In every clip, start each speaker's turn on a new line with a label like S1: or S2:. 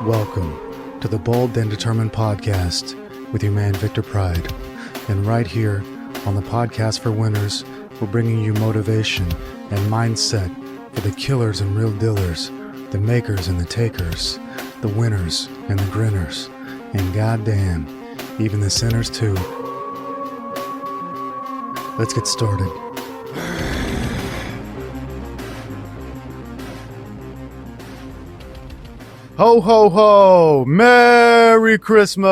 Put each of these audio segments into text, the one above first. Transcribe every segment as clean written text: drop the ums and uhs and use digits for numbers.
S1: Welcome to the Bold and Determined Podcast with your man Victor Pride. And right here on the Podcast for Winners, we're bringing you motivation and mindset for the killers and real dealers, the makers and the takers, the winners and the grinners, and goddamn, even the sinners too. Let's get started. Ho, ho, ho! Merry Christmas!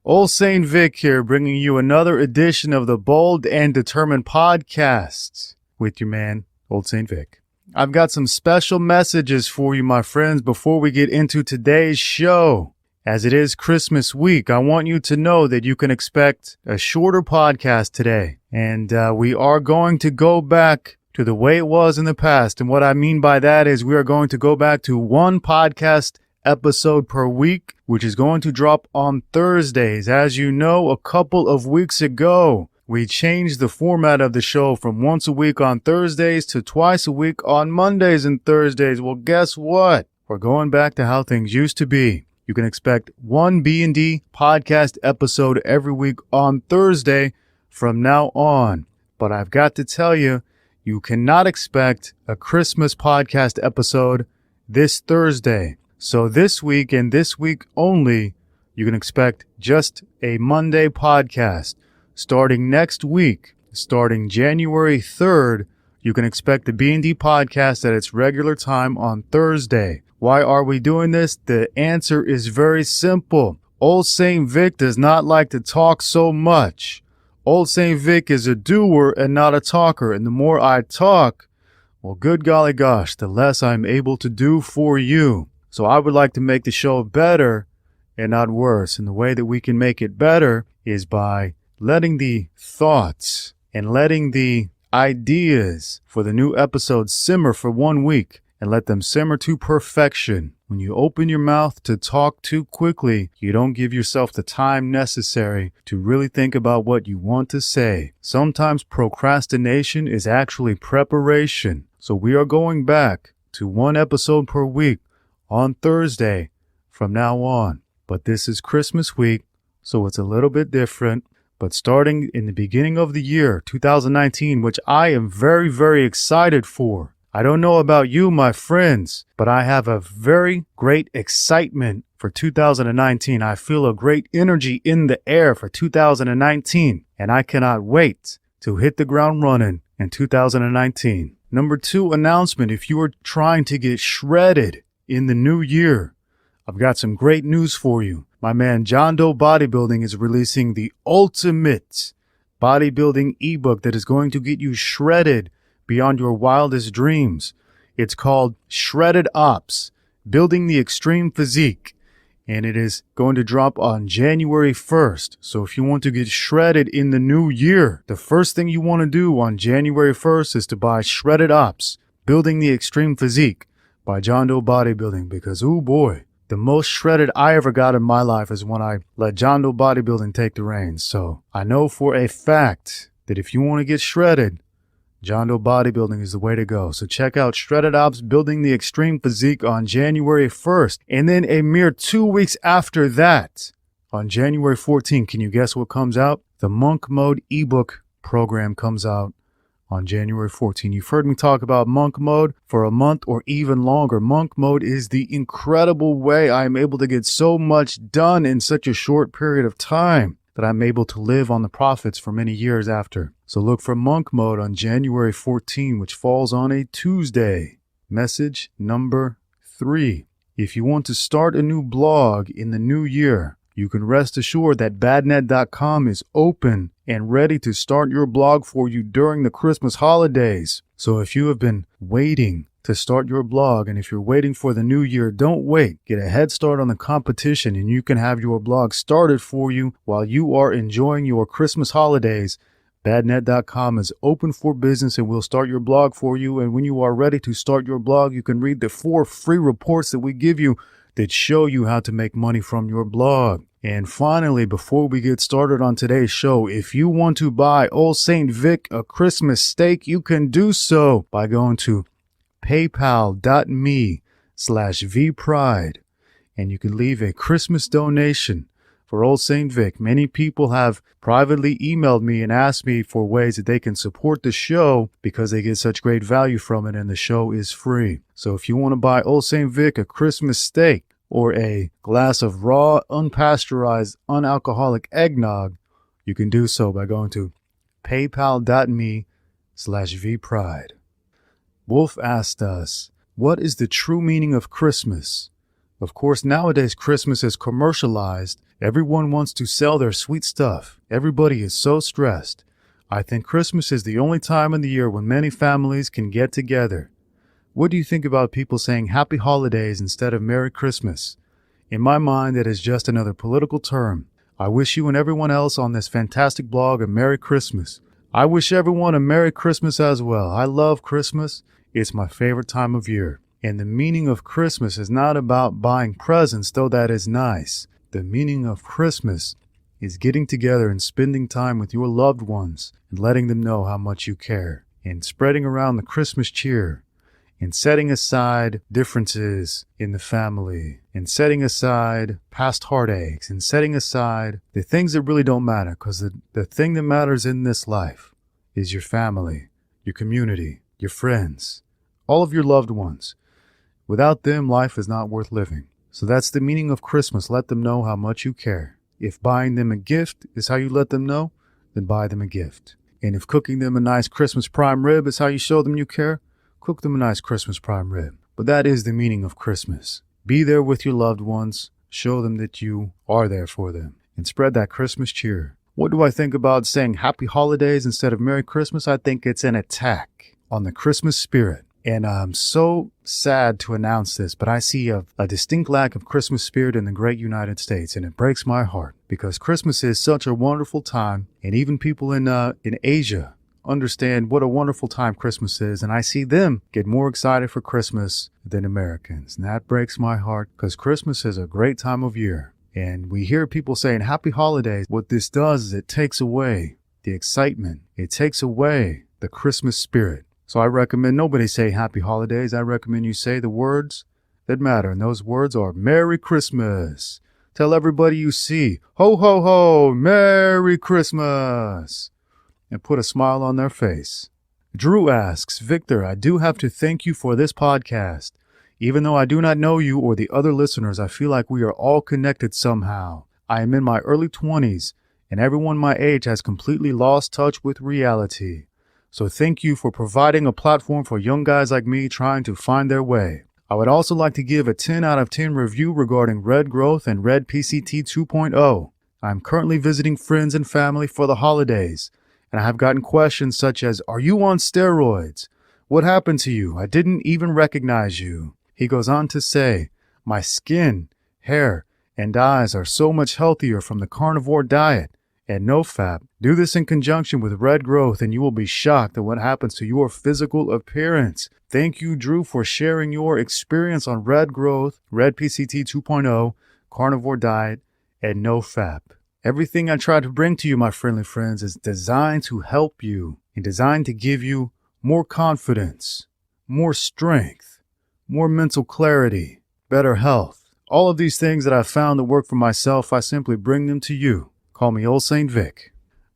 S1: Old Saint Vic here, bringing you another edition of the Bold and Determined Podcast with your man, Old Saint Vic. I've got some special messages for you, my friends, before we get into today's show. As it is Christmas week, I want you to know that you can expect a shorter podcast today. And we are going to go back to the way it was in the past. And what I mean by that is we are going to go back to one podcast episode per week, which is going to drop on Thursdays. As you know, a couple of weeks ago, we changed the format of the show from once a week on Thursdays to twice a week on Mondays and Thursdays. Well, guess what? We're going back to how things used to be. You can expect one B&D podcast episode every week on Thursday from now on. But I've got to tell you, you cannot expect a Christmas podcast episode this Thursday. So this week and this week only, you can expect just a Monday podcast. Starting next week, starting January 3rd, you can expect the B&D podcast at its regular time on Thursday. Why are we doing this? The answer is very simple. Old Saint Vic does not like to talk so much. Old Saint Vic is a doer and not a talker. And the more I talk, well, good golly gosh, the less I'm able to do for you. So I would like to make the show better and not worse. And the way that we can make it better is by letting the thoughts and letting the ideas for the new episodes simmer for 1 week and let them simmer to perfection. When you open your mouth to talk too quickly, you don't give yourself the time necessary to really think about what you want to say. Sometimes procrastination is actually preparation. So we are going back to one episode per week on Thursday from now on. But this is Christmas week, so it's a little bit different. But starting in the beginning of the year, 2019, which I am very, very excited for. I don't know about you, my friends, but I have a very great excitement for 2019. I feel a great energy in the air for 2019, and I cannot wait to hit the ground running in 2019. Number 2 announcement, if you are trying to get shredded in the new year, I've got some great news for you. My man John Doe Bodybuilding is releasing the ultimate bodybuilding ebook that is going to get you shredded beyond your wildest dreams. It's called Shredded Ops, Building the Extreme Physique, and it is going to drop on January 1st. So if you want to get shredded in the new year, the first thing you want to do on January 1st is to buy Shredded Ops, Building the Extreme Physique by John Doe Bodybuilding, because, oh boy, the most shredded I ever got in my life is when I let John Doe Bodybuilding take the reins. So I know for a fact that if you want to get shredded, John Doe Bodybuilding is the way to go. So check out Shredded Ops, Building the Extreme Physique on January 1st. And then a mere 2 weeks after that, on January 14th, can you guess what comes out? The Monk Mode ebook program comes out on January 14th. You've heard me talk about Monk Mode for a month or even longer. Monk Mode is the incredible way I'm able to get so much done in such a short period of time that I'm able to live on the profits for many years after. So look for Monk Mode on January 14, which falls on a Tuesday. Message number 3. If you want to start a new blog in the new year, you can rest assured that badnet.com is open and ready to start your blog for you during the Christmas holidays. So if you have been waiting to start your blog, and if you're waiting for the new year, don't wait. Get a head start on the competition, and you can have your blog started for you while you are enjoying your Christmas holidays. Badnet.com is open for business and we'll start your blog for you. And when you are ready to start your blog, you can read the 4 free reports that we give you that show you how to make money from your blog. And finally, before we get started on today's show, if you want to buy Old Saint Vic a Christmas steak, you can do so by going to paypal.me patreon.com/vpride, and you can leave a Christmas donation for Old St. Vic. Many people have privately emailed me and asked me for ways that they can support the show because they get such great value from it, and the show is free. So if you want to buy Old St. Vic a Christmas steak or a glass of raw, unpasteurized, unalcoholic eggnog, you can do so by going to paypal.me/vpride. Wolf asked us, what is the true meaning of Christmas? Of course, nowadays Christmas is commercialized. Everyone wants to sell their sweet stuff. Everybody is so stressed. I think Christmas is the only time in the year when many families can get together. What do you think about people saying Happy Holidays instead of Merry Christmas? In my mind, that is just another political term. I wish you and everyone else on this fantastic blog a Merry Christmas. I wish everyone a Merry Christmas as well. I love Christmas. It's my favorite time of year. And the meaning of Christmas is not about buying presents, though that is nice. The meaning of Christmas is getting together and spending time with your loved ones and letting them know how much you care, and spreading around the Christmas cheer, and setting aside differences in the family, and setting aside past heartaches, and setting aside the things that really don't matter, because the thing that matters in this life is your family, your community, your friends, all of your loved ones. Without them, life is not worth living. So that's the meaning of Christmas. Let them know how much you care. If buying them a gift is how you let them know, then buy them a gift. And if cooking them a nice Christmas prime rib is how you show them you care, cook them a nice Christmas prime rib. But that is the meaning of Christmas. Be there with your loved ones. Show them that you are there for them. And spread that Christmas cheer. What do I think about saying Happy Holidays instead of Merry Christmas? I think it's an attack on the Christmas spirit. And I'm so sad to announce this, but I see a distinct lack of Christmas spirit in the great United States, and it breaks my heart because Christmas is such a wonderful time, and even people in Asia understand what a wonderful time Christmas is, and I see them get more excited for Christmas than Americans, and that breaks my heart because Christmas is a great time of year, and we hear people saying Happy Holidays. What this does is it takes away the excitement. It takes away the Christmas spirit. So I recommend nobody say Happy Holidays. I recommend you say the words that matter. And those words are Merry Christmas. Tell everybody you see, ho, ho, ho, Merry Christmas. And put a smile on their face. Drew asks, Victor, I do have to thank you for this podcast. Even though I do not know you or the other listeners, I feel like we are all connected somehow. I am in my early 20s, and everyone my age has completely lost touch with reality. So thank you for providing a platform for young guys like me trying to find their way. I would also like to give a 10 out of 10 review regarding Red Growth and Red PCT 2.0. I am currently visiting friends and family for the holidays, and I have gotten questions such as, are you on steroids? What happened to you? I didn't even recognize you. He goes on to say, my skin, hair, and eyes are so much healthier from the carnivore diet and no fat. Do this in conjunction with Red Growth and you will be shocked at what happens to your physical appearance. Thank you, Drew, for sharing your experience on Red Growth, Red PCT 2.0, carnivore diet, and no fat. Everything I try to bring to you, my friendly friends, is designed to help you and designed to give you more confidence, more strength, more mental clarity, better health. All of these things that I've found that work for myself, I simply bring them to you. Call me Old St. Vic.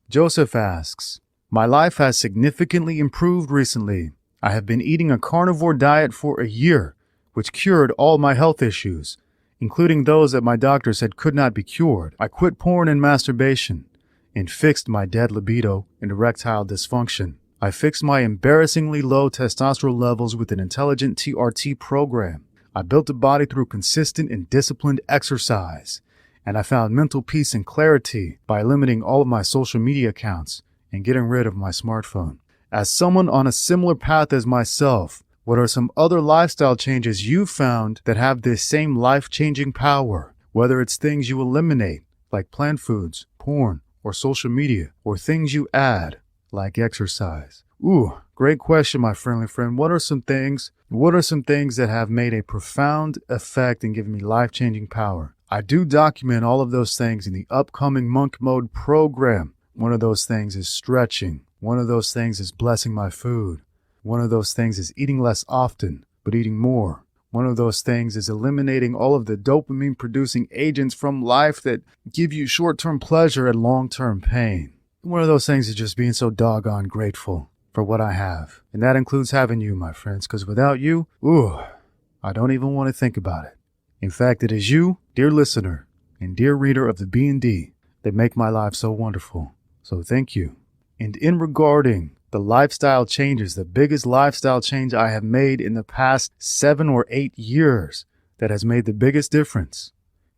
S1: Joseph asks, my life has significantly improved recently. I have been eating a carnivore diet for a year, which cured all my health issues, including those that my doctor said could not be cured. I quit porn and masturbation and fixed my dead libido and erectile dysfunction. I fixed my embarrassingly low testosterone levels with an intelligent TRT program. I built a body through consistent and disciplined exercise. And I found mental peace and clarity by limiting all of my social media accounts and getting rid of my smartphone. As someone on a similar path as myself, what are some other lifestyle changes you've found that have this same life-changing power? Whether it's things you eliminate, like plant foods, porn, or social media, or things you add, like exercise. Ooh, great question, my friendly friend. What are some things that have made a profound effect and given me life-changing power? I do document all of those things in the upcoming Monk Mode program. One of those things is stretching. One of those things is blessing my food. One of those things is eating less often, but eating more. One of those things is eliminating all of the dopamine-producing agents from life that give you short-term pleasure and long-term pain. One of those things is just being so doggone grateful for what I have. And that includes having you, my friends, because without you, I don't even want to think about it. In fact, it is you, dear listener and dear reader of the B&D, that make my life so wonderful. So thank you. And in regarding the lifestyle changes, the biggest lifestyle change I have made in the past 7 or 8 years that has made the biggest difference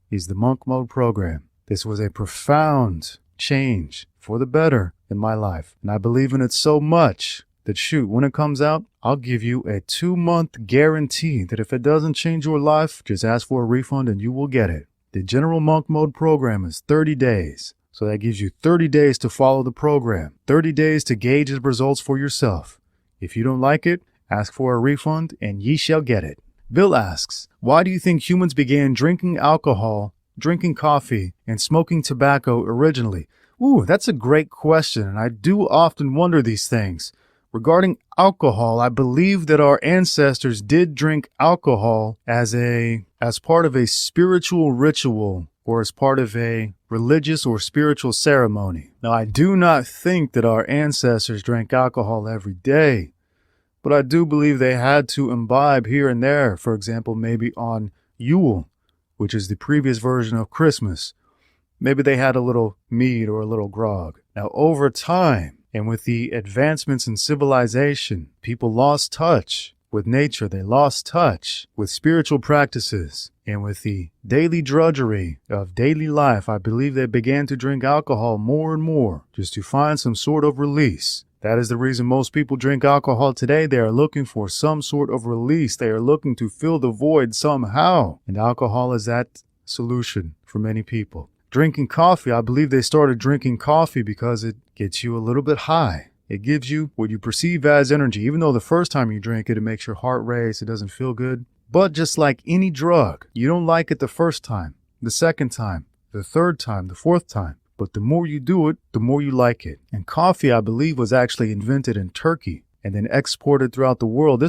S1: is the Monk Mode program. This was a profound change for the better in my life. And I believe in it so much that when it comes out, I'll give you a 2-month guarantee that if it doesn't change your life, just ask for a refund and you will get it. The General Monk Mode program is 30 days. So that gives you 30 days to follow the program, 30 days to gauge the results for yourself. If you don't like it, ask for a refund and ye shall get it. Bill asks, why do you think humans began drinking alcohol, drinking coffee, and smoking tobacco originally? That's a great question, and I do often wonder these things. Regarding alcohol, I believe that our ancestors did drink alcohol as part of a spiritual ritual or as part of a religious or spiritual ceremony. Now, I do not think that our ancestors drank alcohol every day, but I do believe they had to imbibe here and there. For example, maybe on Yule, which is the previous version of Christmas. Maybe they had a little mead or a little grog. Now, over time, and with the advancements in civilization, people lost touch with nature. They lost touch with spiritual practices. And with the daily drudgery of daily life, I believe they began to drink alcohol more and more just to find some sort of release. That is the reason most people drink alcohol today. They are looking for some sort of release. They are looking to fill the void somehow. And alcohol is that solution for many people. Drinking coffee, I believe they started drinking coffee because it gets you a little bit high. It gives you what you perceive as energy. Even though the first time you drink it, it makes your heart race. It doesn't feel good. But just like any drug, you don't like it the first time, the second time, the third time, the fourth time. But the more you do it, the more you like it. And coffee, I believe, was actually invented in Turkey and then exported throughout the world.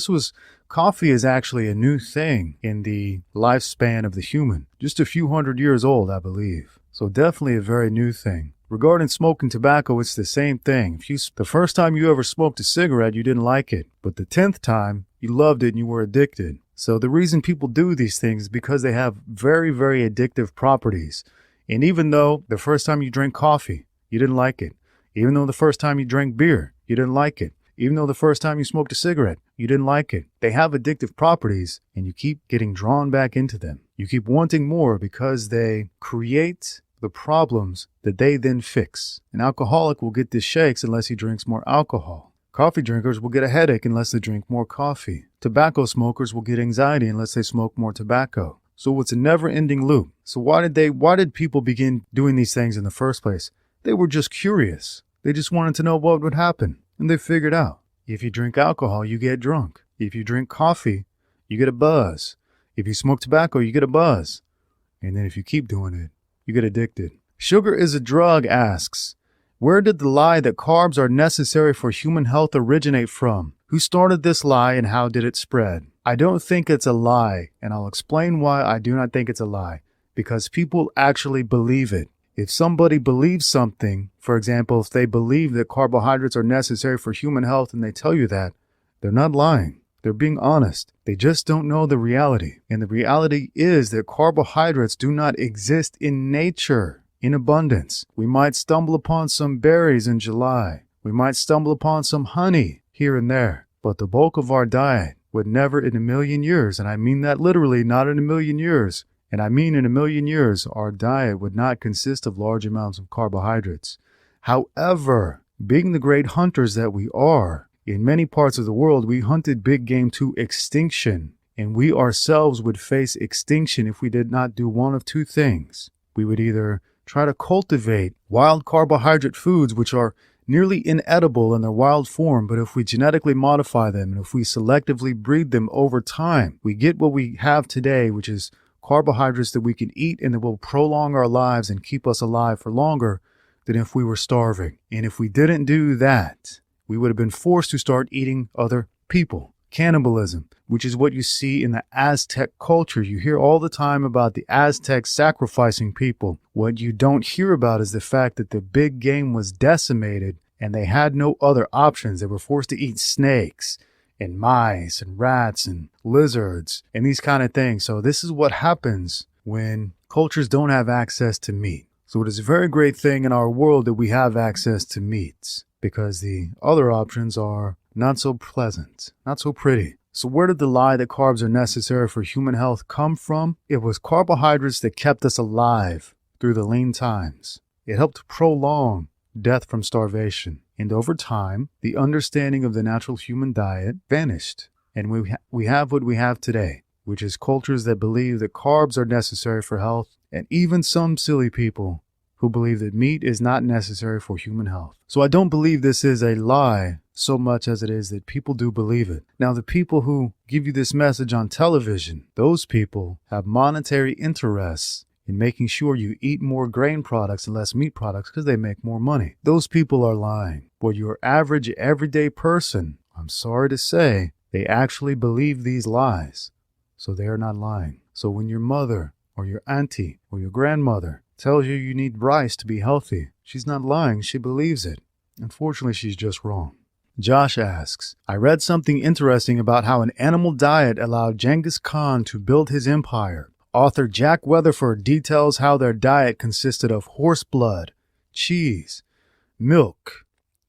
S1: Coffee is actually a new thing in the lifespan of the human. Just a few hundred years old, I believe. So definitely a very new thing. Regarding smoking tobacco, it's the same thing. The first time you ever smoked a cigarette, you didn't like it. But the 10th time, you loved it and you were addicted. So the reason people do these things is because they have very, very addictive properties. And even though the first time you drank coffee, you didn't like it. Even though the first time you drank beer, you didn't like it. Even though the first time you smoked a cigarette, you didn't like it. They have addictive properties and you keep getting drawn back into them. You keep wanting more because they create the problems that they then fix. An alcoholic will get the shakes unless he drinks more alcohol. Coffee drinkers will get a headache unless they drink more coffee. Tobacco smokers will get anxiety unless they smoke more tobacco. So it's a never-ending loop. So why did people begin doing these things in the first place? They were just curious. They just wanted to know what would happen. And they figured out. If you drink alcohol, you get drunk. If you drink coffee, you get a buzz. If you smoke tobacco, you get a buzz. And then if you keep doing it, you get addicted. Sugar is a drug asks, where did the lie that carbs are necessary for human health originate from? Who started this lie and how did it spread? I don't think it's a lie, and I'll explain why I do not think it's a lie. Because people actually believe it. If somebody believes something, for example, if they believe that carbohydrates are necessary for human health and they tell you that, they're not lying. They're being honest. They just don't know the reality. And the reality is that carbohydrates do not exist in nature in abundance. We might stumble upon some berries in July. We might stumble upon some honey here and there. But the bulk of our diet would never in a million years, and I mean that literally, not in a million years, and I mean in a million years, our diet would not consist of large amounts of carbohydrates. However, being the great hunters that we are, in many parts of the world, we hunted big game to extinction, and we ourselves would face extinction if we did not do one of two things. We would either try to cultivate wild carbohydrate foods, which are nearly inedible in their wild form, but if we genetically modify them and if we selectively breed them over time, we get what we have today, which is carbohydrates that we can eat and that will prolong our lives and keep us alive for longer than if we were starving. And if we didn't do that, we would have been forced to start eating other people. cannibalism, which is what you see in the Aztec culture. You hear all the time about the Aztecs sacrificing people. What you don't hear about is the fact that the big game was decimated and they had no other options. They were forced to eat snakes and mice and rats and lizards and these kind of things. So this is what happens when cultures don't have access to meat. So it is a very great thing in our world that we have access to meats, because the other options are not so pleasant, not so pretty. So where did the lie that carbs are necessary for human health come from? It was carbohydrates that kept us alive through the lean times. It helped prolong death from starvation. And over time, the understanding of the natural human diet vanished. And we have what we have today, which is cultures that believe that carbs are necessary for health, and even some silly people who believe that meat is not necessary for human health. So I don't believe this is a lie so much as it is that people do believe it. Now, the people who give you this message on television, those people have monetary interests in making sure you eat more grain products and less meat products because they make more money. Those people are lying. But your average everyday person, I'm sorry to say, they actually believe these lies. So they are not lying. So when your mother or your auntie or your grandmother tells you you need rice to be healthy, she's not lying, she believes it. Unfortunately, she's just wrong. Josh asks, I read something interesting about how an animal diet allowed Genghis Khan to build his empire. Author Jack Weatherford details how their diet consisted of horse blood, cheese, milk,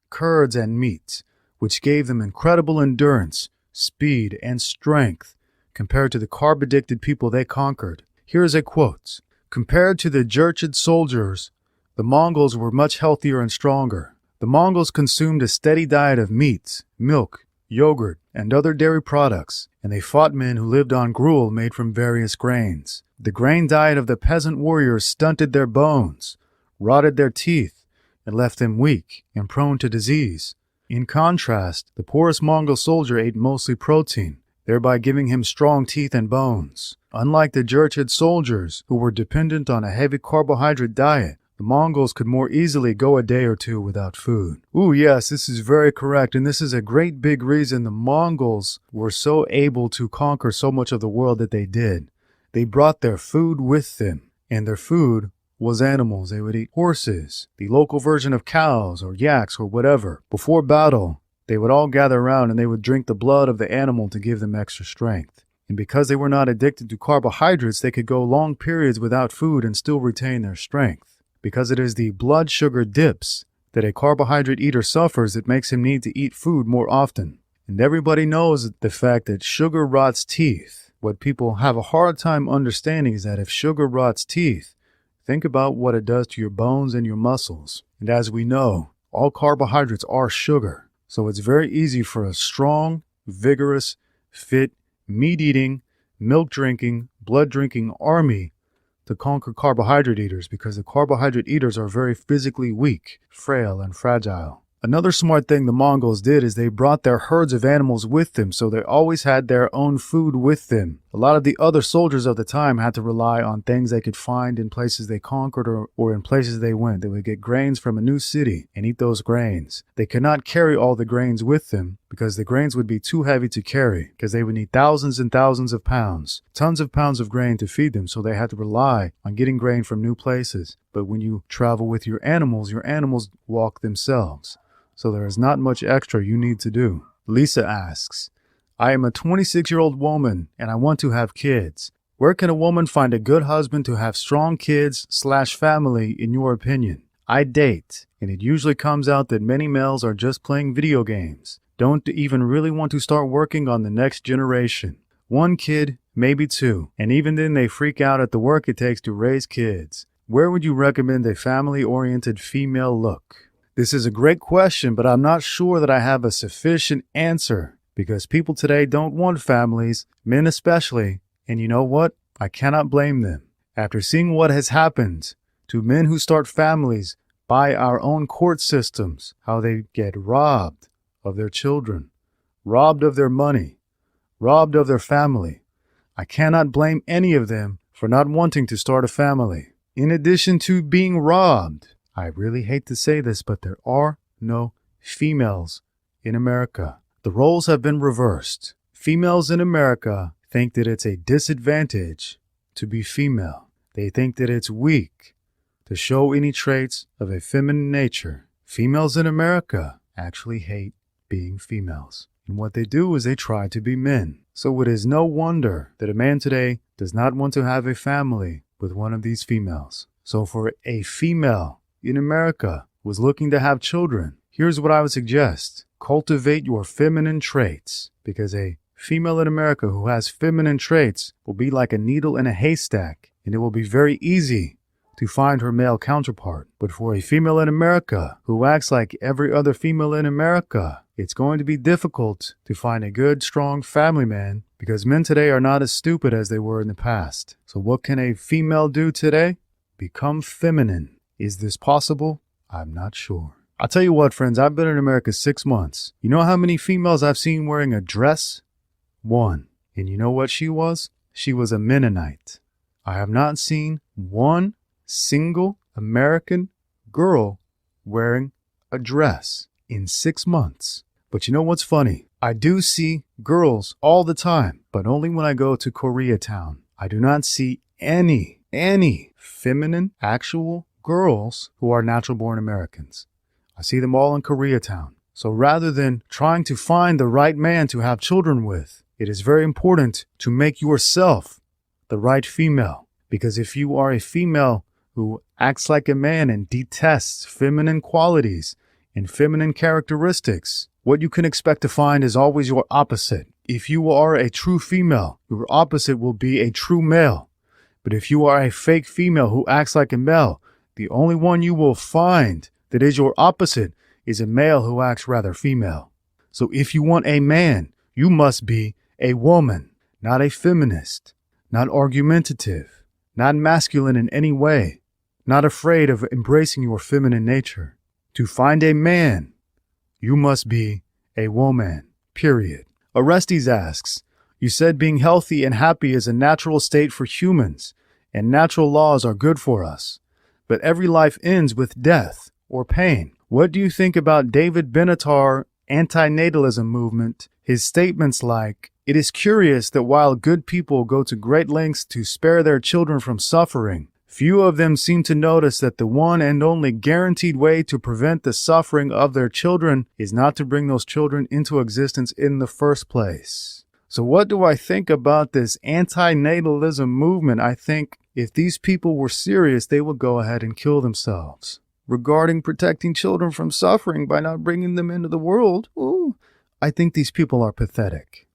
S1: curds, and meat, which gave them incredible endurance, speed, and strength compared to the carb-addicted people they conquered. Here is a quote. Compared to the Jurchid soldiers, the Mongols were much healthier and stronger. The Mongols consumed a steady diet of meat, milk, yogurt, and other dairy products, and they fought men who lived on gruel made from various grains. The grain diet of the peasant warriors stunted their bones, rotted their teeth, and left them weak and prone to disease. In contrast, the poorest Mongol soldier ate mostly protein, thereby giving him strong teeth and bones. Unlike the Jurchid soldiers, who were dependent on a heavy carbohydrate diet, the Mongols could more easily go a day or two without food. Ooh, yes, this is very correct, and this is a great big reason the Mongols were so able to conquer so much of the world that they did. They brought their food with them, and their food was animals. They would eat horses, the local version of cows or yaks or whatever. Before battle, they would all gather around and they would drink the blood of the animal to give them extra strength. And because they were not addicted to carbohydrates, they could go long periods without food and still retain their strength. Because it is the blood sugar dips that a carbohydrate eater suffers that makes him need to eat food more often. And everybody knows the fact that sugar rots teeth. What people have a hard time understanding is that if sugar rots teeth, think about what it does to your bones and your muscles. And as we know, all carbohydrates are sugar. So it's very easy for a strong, vigorous, fit, meat-eating, milk-drinking, blood-drinking army to conquer carbohydrate eaters, because the carbohydrate eaters are very physically weak, frail, and fragile. Another smart thing the Mongols did is they brought their herds of animals with them, so they always had their own food with them. A lot of the other soldiers of the time had to rely on things they could find in places they conquered or in places they went. They would get grains from a new city and eat those grains. They could not carry all the grains with them because the grains would be too heavy to carry, because they would need thousands and thousands of pounds, tons of pounds of grain to feed them, so they had to rely on getting grain from new places. But when you travel with your animals walk themselves. So there is not much extra you need to do. Lisa asks, I am a 26-year-old woman and I want to have kids. Where can a woman find a good husband to have strong kids/family in your opinion? I date, and it usually comes out that many males are just playing video games. Don't even really want to start working on the next generation. 1 kid, maybe 2, and even then they freak out at the work it takes to raise kids. Where would you recommend a family-oriented female look? This is a great question, but I'm not sure that I have a sufficient answer, because people today don't want families, men especially, and you know what? I cannot blame them. After seeing what has happened to men who start families by our own court systems, how they get robbed of their children, robbed of their money, robbed of their family, I cannot blame any of them for not wanting to start a family. In addition to being robbed, I really hate to say this, but there are no females in America. The roles have been reversed. Females in America think that it's a disadvantage to be female. They think that it's weak to show any traits of a feminine nature. Females in America actually hate being females. And what they do is they try to be men. So it is no wonder that a man today does not want to have a family with one of these females. So for a female in America who is looking to have children, here's what I would suggest. Cultivate your feminine traits, because a female in America who has feminine traits will be like a needle in a haystack, and it will be very easy to find her male counterpart. But for a female in America who acts like every other female in America, it's going to be difficult to find a good, strong family man, because men today are not as stupid as they were in the past. So what can a female do today? Become feminine. Is this possible? I'm not sure. I'll tell you what, friends, I've been in America 6 months. You know how many females I've seen wearing a dress? 1. And you know what she was? She was a Mennonite. I have not seen one single American girl wearing a dress in 6 months. But you know what's funny? I do see girls all the time, but only when I go to Koreatown. I do not see any feminine actual girls who are natural born Americans. I see them all in Koreatown. So rather than trying to find the right man to have children with, it is very important to make yourself the right female. Because if you are a female who acts like a man and detests feminine qualities and feminine characteristics, what you can expect to find is always your opposite. If you are a true female, your opposite will be a true male. But if you are a fake female who acts like a male, the only one you will find that is your opposite is a male who acts rather female. So if you want a man, you must be a woman, not a feminist, not argumentative, not masculine in any way, not afraid of embracing your feminine nature. To find a man, you must be a woman, period. Orestes asks, you said being healthy and happy is a natural state for humans, and natural laws are good for us. But every life ends with death or pain. What do you think about David Benatar antinatalism movement? His statements like, it is curious that while good people go to great lengths to spare their children from suffering, few of them seem to notice that the one and only guaranteed way to prevent the suffering of their children is not to bring those children into existence in the first place. So what do I think about this antinatalism movement? I think if these people were serious, they would go ahead and kill themselves. Regarding protecting children from suffering by not bringing them into the world, I think these people are pathetic.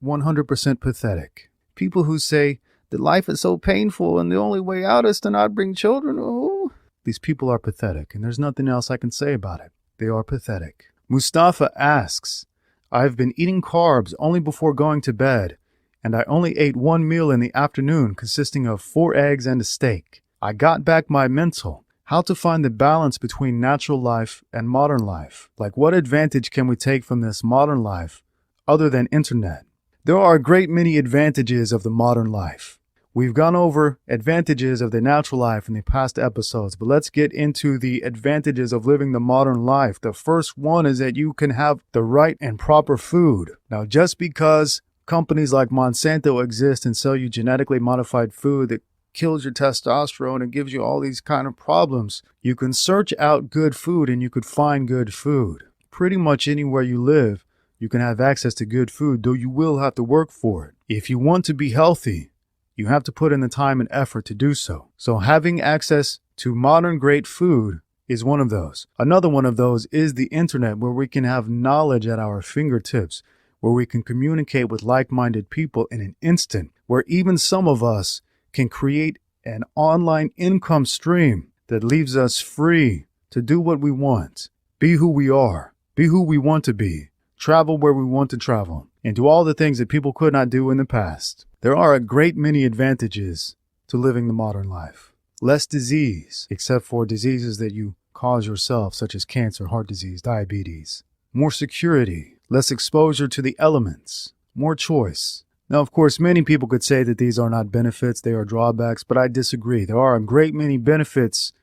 S1: 100% pathetic. People who say that life is so painful and the only way out is to not bring children. These people are pathetic, and there's nothing else I can say about it. They are pathetic. Mustafa asks, I've been eating carbs only before going to bed, and I only ate one meal in the afternoon consisting of 4 eggs and a steak. I got back my mental. How to find the balance between natural life and modern life? Like, what advantage can we take from this modern life other than internet? There are a great many advantages of the modern life. We've gone over advantages of the natural life in the past episodes, but let's get into the advantages of living the modern life. The first one is that you can have the right and proper food. Now, just because companies like Monsanto exist and sell you genetically modified food that kills your testosterone and gives you all these kind of problems, you can search out good food and you could find good food. Pretty much anywhere you live, you can have access to good food, though you will have to work for it. If you want to be healthy, you have to put in the time and effort to do so. So having access to modern great food is one of those. Another one of those is the internet, where we can have knowledge at our fingertips, where we can communicate with like-minded people in an instant, where even some of us can create an online income stream that leaves us free to do what we want, be who we are, be who we want to be, travel where we want to travel, and do all the things that people could not do in the past. There are a great many advantages to living the modern life. Less disease, except for diseases that you cause yourself, such as cancer, heart disease, diabetes. More security, less exposure to the elements, more choice. Now, of course, many people could say that these are not benefits, they are drawbacks, but I disagree. There are a great many benefits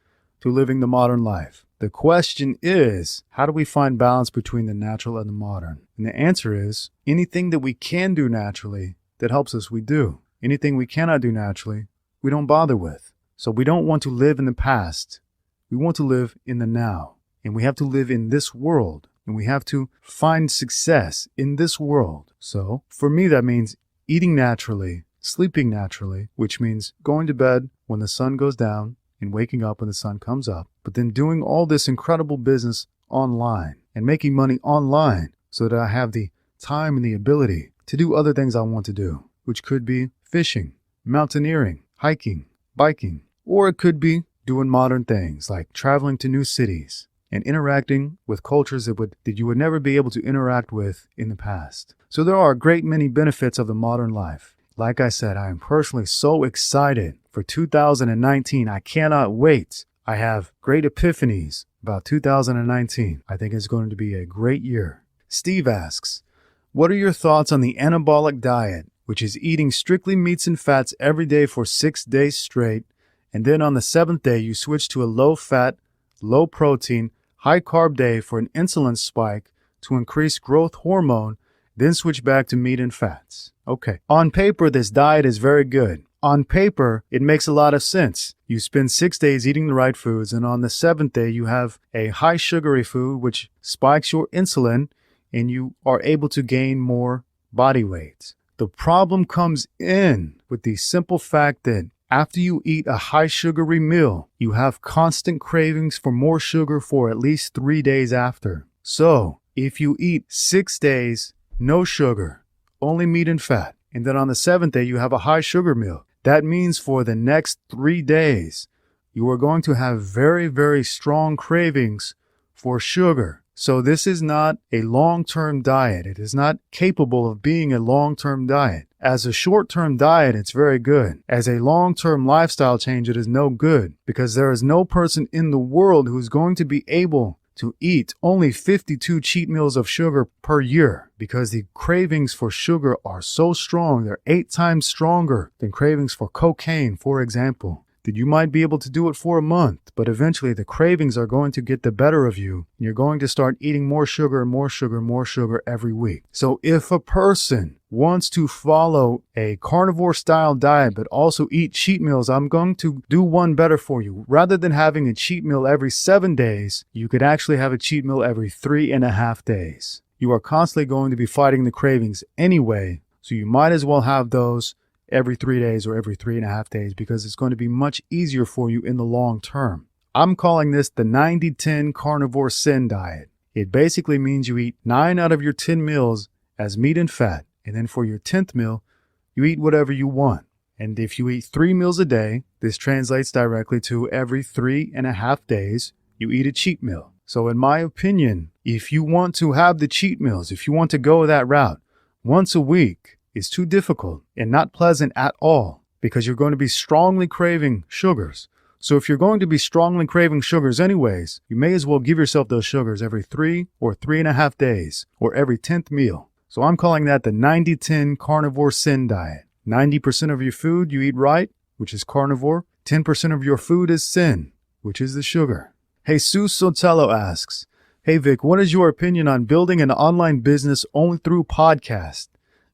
S1: to living the modern life. The question is, how do we find balance between the natural and the modern? And the answer is, anything that we can do naturally that helps us, we do. Anything we cannot do naturally, we don't bother with. So we don't want to live in the past. We want to live in the now. And we have to live in this world. And we have to find success in this world. So for me, that means eating naturally, sleeping naturally, which means going to bed when the sun goes down and waking up when the sun comes up, but then doing all this incredible business online and making money online so that I have the time and the ability to do other things I want to do, which could be fishing, mountaineering, hiking, biking, or it could be doing modern things like traveling to new cities and interacting with cultures that you would never be able to interact with in the past. So there are a great many benefits of the modern life. Like I said, I am personally so excited for 2019. I cannot wait. I have great epiphanies about 2019. I think it's going to be a great year. Steve asks, what are your thoughts on the anabolic diet, which is eating strictly meats and fats every day for 6 days straight, and then on the 7th day you switch to a low-fat, low-protein, high-carb day for an insulin spike to increase growth hormone, then switch back to meat and fats? Okay. On paper, this diet is very good. On paper, it makes a lot of sense. You spend 6 days eating the right foods, and on the 7th day, you have a high sugary food, which spikes your insulin, and you are able to gain more body weight. The problem comes in with the simple fact that after you eat a high sugary meal, you have constant cravings for more sugar for at least 3 days after. So, if you eat 6 days, no sugar, only meat and fat, and then on the 7th day you have a high sugar meal, that means for the next 3 days, you are going to have very, very strong cravings for sugar. So this is not a long-term diet. It is not capable of being a long-term diet. As a short-term diet, it's very good. As a long-term lifestyle change, it is no good, because there is no person in the world who's going to be able to eat only 52 cheat meals of sugar per year, because the cravings for sugar are so strong. They're 8 times stronger than cravings for cocaine, for example. That you might be able to do it for a month, but eventually the cravings are going to get the better of you. And you're going to start eating more sugar and more sugar and more sugar every week. So if a person wants to follow a carnivore style diet but also eat cheat meals, I'm going to do one better for you. Rather than having a cheat meal every 7 days, you could actually have a cheat meal every 3.5 days. You are constantly going to be fighting the cravings anyway, so you might as well have those every 3 days or every 3.5 days, because it's going to be much easier for you in the long term. I'm calling this the 90-10 carnivore sin diet. It basically means you eat 9 out of your 10 meals as meat and fat, and then for your 10th meal, you eat whatever you want. And if you eat 3 meals a day, this translates directly to every 3.5 days, you eat a cheat meal. So in my opinion, if you want to have the cheat meals, if you want to go that route, once a week, is too difficult and not pleasant at all, because you're going to be strongly craving sugars. So if you're going to be strongly craving sugars anyways, you may as well give yourself those sugars every 3 or 3.5 days or every 10th meal. So I'm calling that the 90-10 carnivore sin diet. 90% of your food you eat right, which is carnivore. 10% of your food is sin, which is the sugar. Jesus Sotelo asks, hey Vic, what is your opinion on building an online business only through podcast?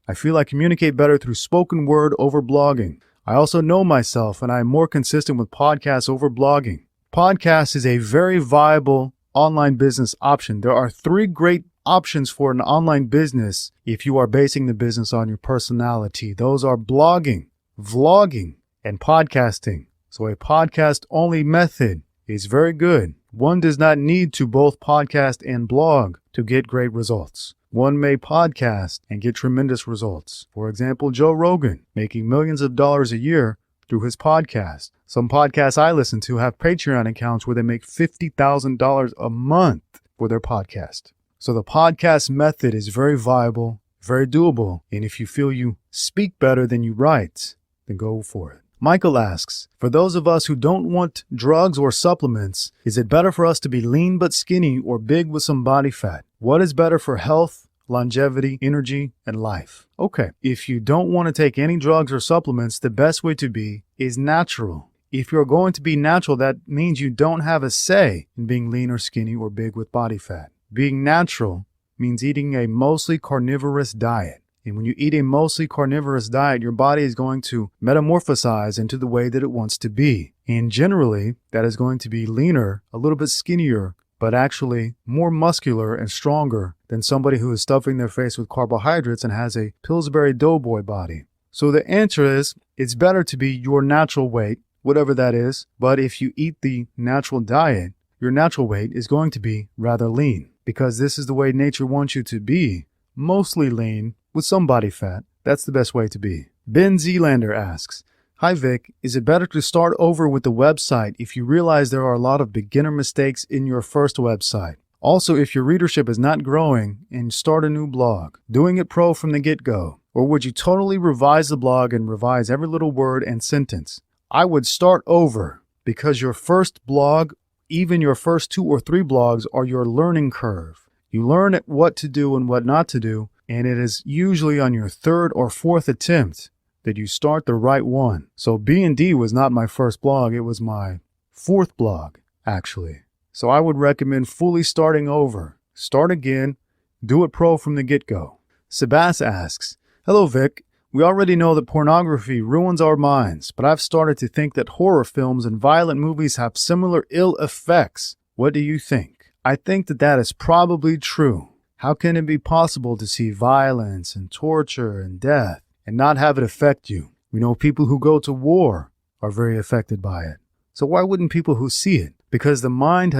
S1: I feel I communicate better through spoken word over blogging. I also know myself, and I am more consistent with podcasts over blogging. Podcast is a very viable online business option. There are 3 great options for an online business if you are basing the business on your personality. Those are blogging, vlogging, and podcasting. So a podcast-only method is very good. One does not need to both podcast and blog to get great results. One may podcast and get tremendous results. For example, Joe Rogan, making millions of dollars a year through his podcast. Some podcasts I listen to have Patreon accounts where they make $50,000 a month for their podcast. So the podcast method is very viable, very doable. And if you feel you speak better than you write, then go for it. Michael asks, for those of us who don't want drugs or supplements, is it better for us to be lean but skinny or big with some body fat? What is better for health, longevity, energy, and life? Okay, if you don't want to take any drugs or supplements, the best way to be is natural. If you're going to be natural, that means you don't have a say in being lean or skinny or big with body fat. Being natural means eating a mostly carnivorous diet. And when you eat a mostly carnivorous diet, your body is going to metamorphosize into the way that it wants to be. And generally, that is going to be leaner, a little bit skinnier, but actually more muscular and stronger than somebody who is stuffing their face with carbohydrates and has a Pillsbury Doughboy body. So the answer is, it's better to be your natural weight, whatever that is. But if you eat the natural diet, your natural weight is going to be rather lean, because this is the way nature wants you to be, mostly lean with some body fat. That's the best way to be. Ben Zealander asks, "Hi Vic, is it better to start over with the website if you realize there are a lot of beginner mistakes in your first website? Also, if your readership is not growing and start a new blog, doing it pro from the get-go? Or would you totally revise the blog and revise every little word and sentence?" I would start over, because your first blog, even your first 2 or 3 blogs, are your learning curve. You learn what to do and what not to do, and it is usually on your 3rd or 4th attempt that you start the right one. So B&D was not my first blog, it was my 4th blog, actually. So I would recommend fully starting over. Start again, do it pro from the get-go. Sebas asks, "Hello Vic, we already know that pornography ruins our minds, but I've started to think that horror films and violent movies have similar ill effects. What do you think?" I think that is probably true. How can it be possible to see violence and torture and death and not have it affect you? We know people who go to war are very affected by it. So why wouldn't people who see it? Because the mind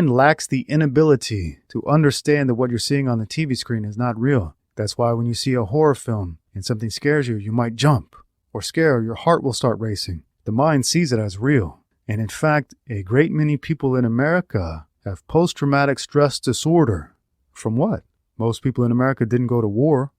S1: lacks the inability to understand that what you're seeing on the TV screen is not real. That's why when you see a horror film and something scares you, you might jump or scare, your heart will start racing. The mind sees it as real. And in fact, a great many people in America have post-traumatic stress disorder. From what? Most people in America didn't go to war.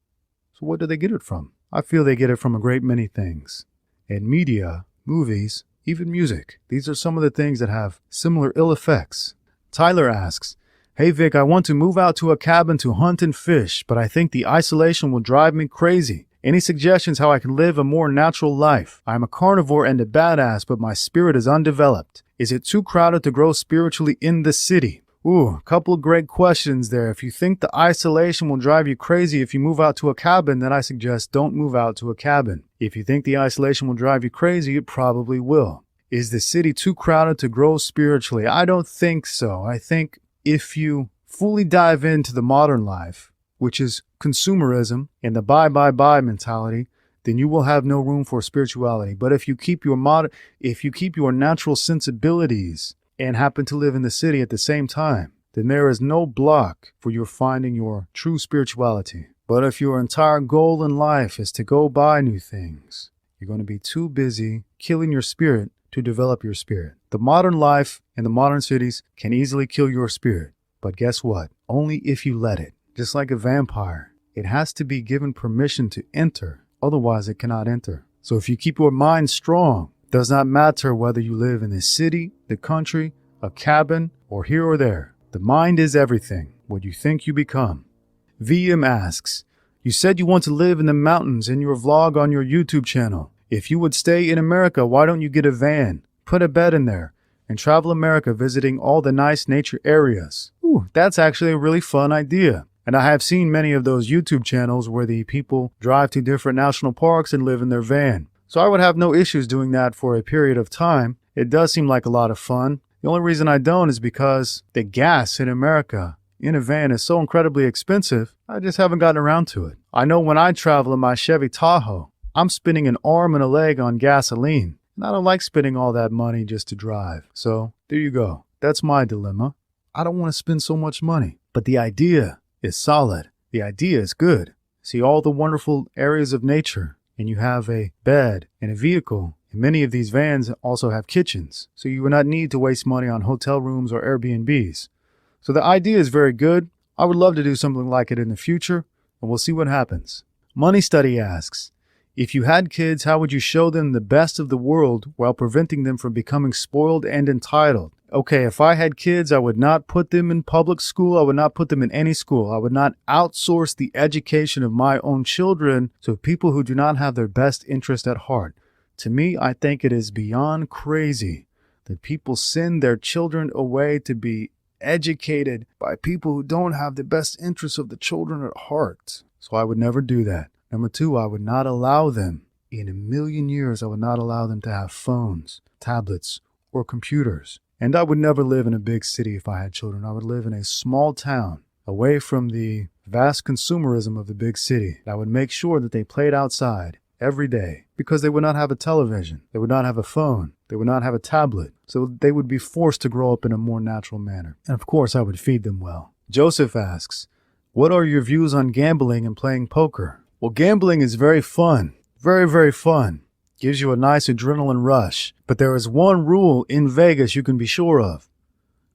S1: So what do they get it from? I feel they get it from a great many things. And media, movies, even music. These are some of the things that have similar ill effects. Tyler asks, "Hey Vic, I want to move out to a cabin to hunt and fish, but I think the isolation will drive me crazy. Any suggestions how I can live a more natural life? I'm a carnivore and a badass, but my spirit is undeveloped. Is it too crowded to grow spiritually in the city?" Ooh, a couple of great questions there. If you think the isolation will drive you crazy if you move out to a cabin, then I suggest don't move out to a cabin. If you think the isolation will drive you crazy, it probably will. Is the city too crowded to grow spiritually? I don't think so. I think if you fully dive into the modern life, which is consumerism and the buy mentality, then you will have no room for spirituality. But if you keep your natural sensibilities and happen to live in the city at the same time, then there is no block for your finding your true spirituality. But if your entire goal in life is to go buy new things, you're going to be too busy killing your spirit to develop your spirit. The modern life and the modern cities can easily kill your spirit. But guess what? Only if you let it. Just like a vampire, it has to be given permission to enter. Otherwise, it cannot enter. So if you keep your mind strong, it does not matter whether you live in the city, the country, a cabin, or here or there. The mind is everything. What you think you become. VM asks, "You said you want to live in the mountains in your vlog on your YouTube channel. If you would stay in America, why don't you get a van, put a bed in there, and travel America visiting all the nice nature areas?" Ooh, that's actually a really fun idea. And I have seen many of those YouTube channels where the people drive to different national parks and live in their van. So I would have no issues doing that for a period of time. It does seem like a lot of fun. The only reason I don't is because the gas in America in a van is so incredibly expensive, I just haven't gotten around to it. I know when I travel in my Chevy Tahoe, I'm spending an arm and a leg on gasoline. And I don't like spending all that money just to drive. So there you go. That's my dilemma. I don't want to spend so much money. But the idea is solid. The idea is good. See all the wonderful areas of nature, and you have a bed and a vehicle. And many of these vans also have kitchens. So you would not need to waste money on hotel rooms or Airbnbs. So the idea is very good. I would love to do something like it in the future, and we'll see what happens. Money Study asks, "If you had kids, how would you show them the best of the world while preventing them from becoming spoiled and entitled?" Okay, if I had kids, I would not put them in public school. I would not put them in any school. I would not outsource the education of my own children to people who do not have their best interest at heart. To me, I think it is beyond crazy that people send their children away to be educated by people who don't have the best interests of the children at heart. So I would never do that. Number two, I would not allow them, in a million years, I would not allow them to have phones, tablets, or computers. And I would never live in a big city if I had children. I would live in a small town, away from the vast consumerism of the big city. I would make sure that they played outside every day, because they would not have a television, they would not have a phone, they would not have a tablet, so they would be forced to grow up in a more natural manner. And of course, I would feed them well. Joseph asks, what are your views on gambling and playing poker? Well, gambling is very fun, very, very fun. Gives you a nice adrenaline rush. But there is one rule in Vegas you can be sure of.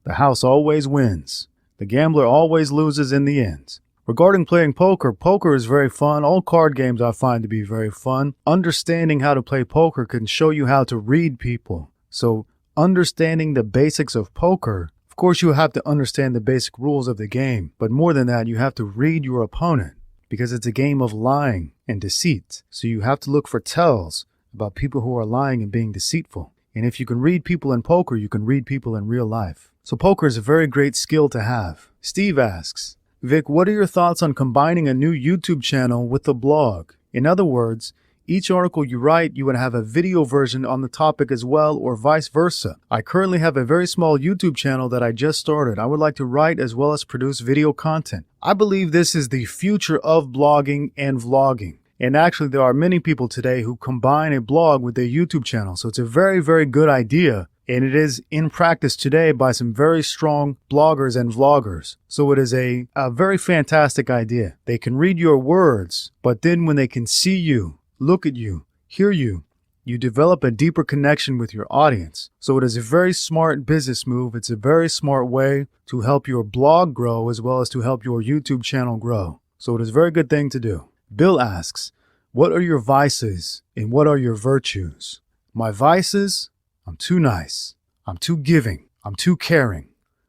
S1: The house always wins. The gambler always loses in the end. Regarding playing poker, poker is very fun. All card games I find to be very fun. Understanding how to play poker can show you how to read people. So understanding the basics of poker, of course you have to understand the basic rules of the game. But more than that, you have to read your opponent, because it's a game of lying and deceit. So you have to look for tells about people who are lying and being deceitful. And if you can read people in poker, you can read people in real life. So poker is a very great skill to have. Steve asks, Vic, what are your thoughts on combining a new YouTube channel with a blog? In other words, each article you write, you would have a video version on the topic as well, or vice versa. I currently have a very small YouTube channel that I just started. I would like to write as well as produce video content. I believe this is the future of blogging and vlogging. And actually, there are many people today who combine a blog with their YouTube channel. So it's a very, very good idea. And it is in practice today by some very strong bloggers and vloggers. So it is a very fantastic idea. They can read your words, but then when they can see you, look at you, hear you, you develop a deeper connection with your audience. So it is a very smart business move. It's a very smart way to help your blog grow as well as to help your YouTube channel grow. So it is a very good thing to do. Bill asks, what are your vices and what are your virtues? My vices? I'm too nice. I'm too giving. I'm too caring.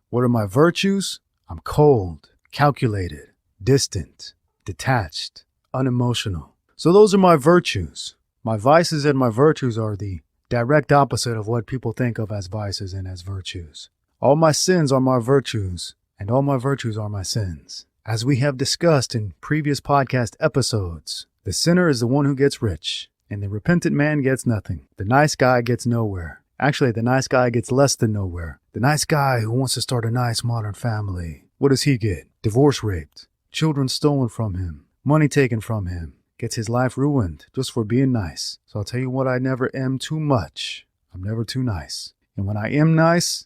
S1: What are my virtues? I'm cold, calculated, distant, detached, unemotional. So those are my virtues. My vices and my virtues are the direct opposite of what people think of as vices and as virtues. All my sins are my virtues, and all my virtues are my sins. As we have discussed in previous podcast episodes, the sinner is the one who gets rich, and the repentant man gets nothing. The nice guy gets nowhere. Actually, the nice guy gets less than nowhere. The nice guy who wants to start a nice modern family, what does he get? Divorce raped, children stolen from him, money taken from him. Gets his life ruined just for being nice. So I'll tell you what, I never am too much. I'm never too nice. And when I am nice,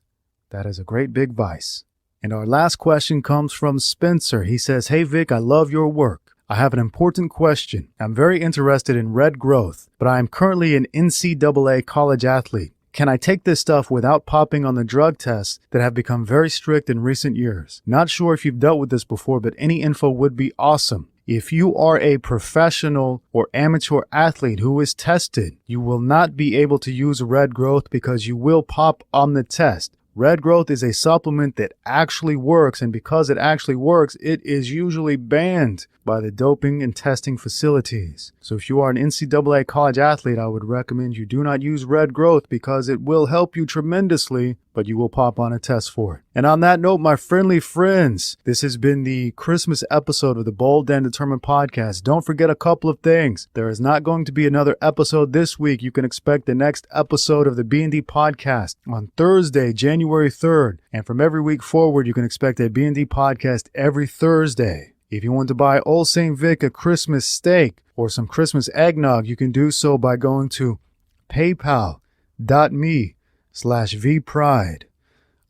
S1: that is a great big vice. And our last question comes from Spencer. He says, hey Vic, I love your work. I have an important question. I'm very interested in red growth, but I am currently an NCAA college athlete. Can I take this stuff without popping on the drug tests that have become very strict in recent years? Not sure if you've dealt with this before, but any info would be awesome. If you are a professional or amateur athlete who is tested, you will not be able to use red growth because you will pop on the test. Red growth is a supplement that actually works, and because it actually works, it is usually banned by the doping and testing facilities. So if you are an NCAA college athlete, I would recommend you do not use red growth because it will help you tremendously, but you will pop on a test for it. And on that note, my friendly friends, this has been the Christmas episode of the Bold and Determined podcast. Don't forget a couple of things. There is not going to be another episode this week. You can expect the next episode of the B&D podcast on Thursday, January 3rd. And from every week forward, you can expect a B&D podcast every Thursday. If you want to buy Old St. Vic a Christmas steak or some Christmas eggnog, you can do so by going to paypal.me/vpride.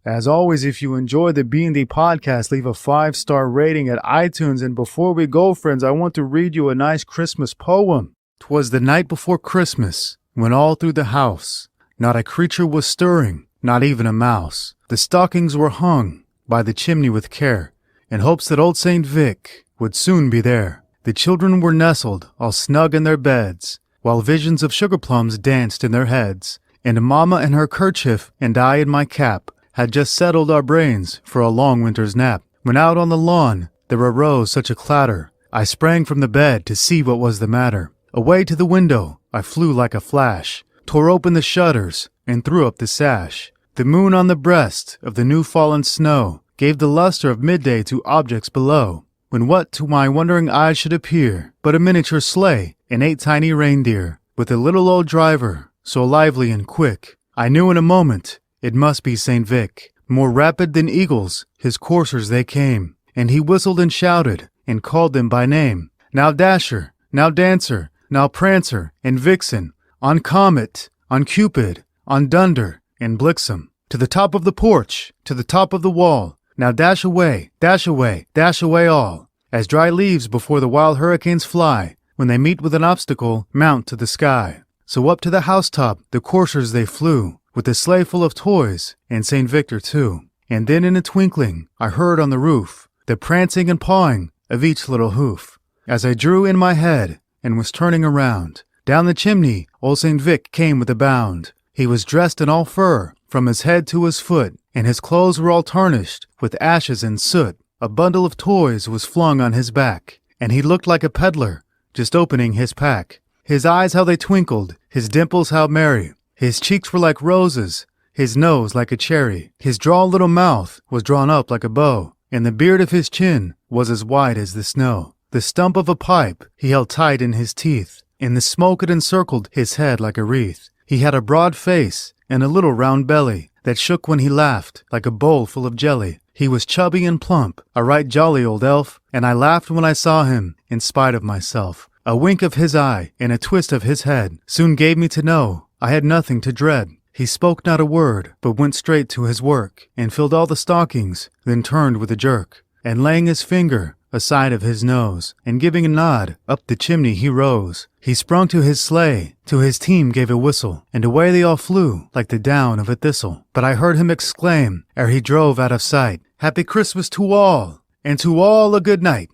S1: As always, if you enjoy the B&D podcast, leave a 5-star rating at iTunes. And before we go, friends, I want to read you a nice Christmas poem. 'Twas the night before Christmas, when all through the house not a creature was stirring, not even a mouse. The stockings were hung by the chimney with care, in hopes that old St. Vic would soon be there. The children were nestled all snug in their beds, while visions of sugar plums danced in their heads. And Mamma in her kerchief and I in my cap had just settled our brains for a long winter's nap, when out on the lawn there arose such a clatter. I sprang from the bed to see what was the matter. Away to the window I flew like a flash, tore open the shutters, and threw up the sash. The moon on the breast of the new-fallen snow gave the luster of midday to objects below, when what to my wondering eyes should appear but a miniature sleigh and 8 tiny reindeer, with a little old driver, so lively and quick. I knew in a moment it must be St. Vic. More rapid than eagles, his coursers they came, and he whistled and shouted, and called them by name. Now Dasher, now Dancer, now Prancer, and Vixen, on Comet, on Cupid, on Dunder, and Blixen, to the top of the porch, to the top of the wall. Now dash away, dash away, dash away all. As dry leaves before the wild hurricanes fly, when they meet with an obstacle, mount to the sky. So up to the housetop the coursers they flew, with a sleigh full of toys, and St. Victor too. And then in a twinkling I heard on the roof the prancing and pawing of each little hoof. As I drew in my head and was turning around, down the chimney old St. Vic came with a bound. He was dressed in all fur from his head to his foot, and his clothes were all tarnished with ashes and soot. A bundle of toys was flung on his back, and he looked like a peddler just opening his pack. His eyes how they twinkled, his dimples how merry. His cheeks were like roses, his nose like a cherry. His droll little mouth was drawn up like a bow, and the beard of his chin was as white as the snow. The stump of a pipe he held tight in his teeth, and the smoke had encircled his head like a wreath. He had a broad face and a little round belly that shook when he laughed like a bowl full of jelly. He was chubby and plump, a right jolly old elf, and I laughed when I saw him in spite of myself. A wink of his eye and a twist of his head soon gave me to know I had nothing to dread. He spoke not a word, but went straight to his work, and filled all the stockings, then turned with a jerk, and laying his finger aside of his nose, and giving a nod, up the chimney he rose. He sprung to his sleigh, to his team gave a whistle, and away they all flew like the down of a thistle. But I heard him exclaim, ere he drove out of sight, "Happy Christmas to all, and to all a good night."